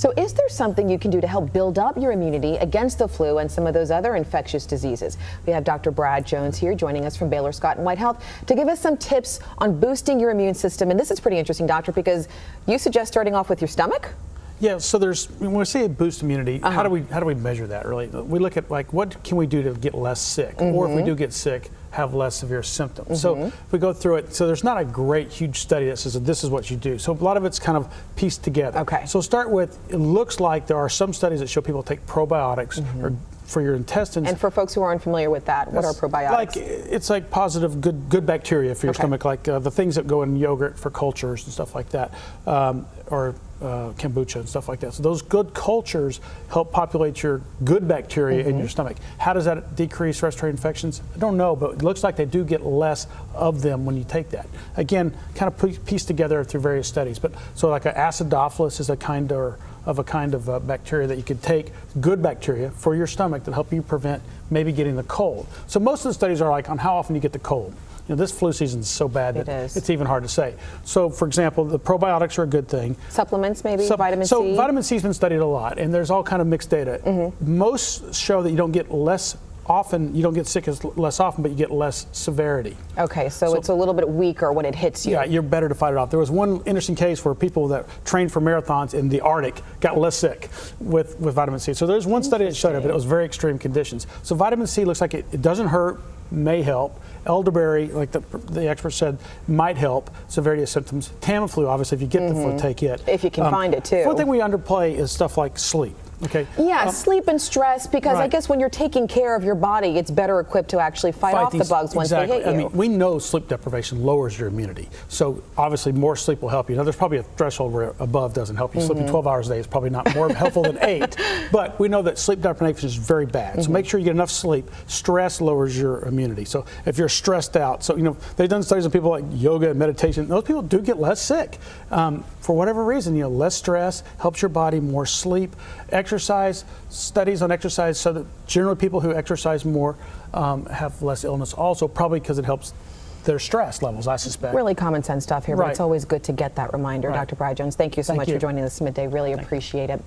So is there something you can do to help build up your immunity against the flu and some of those other infectious diseases? We have Dr. Brad Jones here joining us from Baylor Scott and White Health to give us some tips on boosting your immune system. And this is pretty interesting, doctor, because you suggest starting off with your stomach? Yeah, so when we say boost immunity, how do we measure that really? We look at like what can we do to get less sick, or if we do get sick, have less severe symptoms. So if we go through it, so there's not a great huge study that says that this is what you do. So a lot of it's kind of pieced together. Okay. So start with, it looks like there are some studies that show people take probiotics or for your intestines. And for folks who aren't familiar with that, what are probiotics? It's like positive, good bacteria for your stomach, like the things that go in yogurt for cultures and stuff like that, or kombucha and stuff like that. So those good cultures help populate your good bacteria in your stomach. How does that decrease respiratory infections? I don't know, but it looks like they do get less of them when you take that. Again, kind of pieced together through various studies. But so like an acidophilus is a kind of bacteria that you could take, good bacteria for your stomach that help you prevent maybe getting the cold. So most of the studies are like on how often you get the cold. You know, this flu season is so bad that it's even hard to say. So, for example, the probiotics are a good thing. Supplements, maybe vitamin C. So vitamin C has been studied a lot, and there's all kind of mixed data. Most show that you don't get less often, you don't get sick less often, but you get less severity. Okay, so it's a little bit weaker when it hits you. Yeah, you're better to fight it off. There was one interesting case where people that trained for marathons in the Arctic got less sick with vitamin C. So there's one study that showed it, but it was very extreme conditions. So vitamin C looks like it doesn't hurt, may help. Elderberry, like the expert said, might help severity of symptoms. Tamiflu, obviously, if you get the flu, take it. If you can find it, too. One thing we underplay is stuff like sleep. Okay. Yeah, sleep and stress, because I guess when you're taking care of your body, it's better equipped to actually fight off the bugs once they hit you. I mean, we know sleep deprivation lowers your immunity. So obviously more sleep will help you. Now there's probably a threshold where above doesn't help you. Sleeping 12 hours a day is probably not more helpful than 8. But we know that sleep deprivation is very bad. So make sure you get enough sleep. Stress lowers your immunity. So if you're stressed out, so you know, they've done studies on people like yoga and meditation. Those people do get less sick. For whatever reason, you know, less stress helps your body, more sleep. Exercise, studies on exercise, so that generally people who exercise more have less illness also, probably because it helps their stress levels, I suspect. Really common sense stuff here, but it's always good to get that reminder. Dr. Brad Jones, thank you so much for joining us midday. Really appreciate it.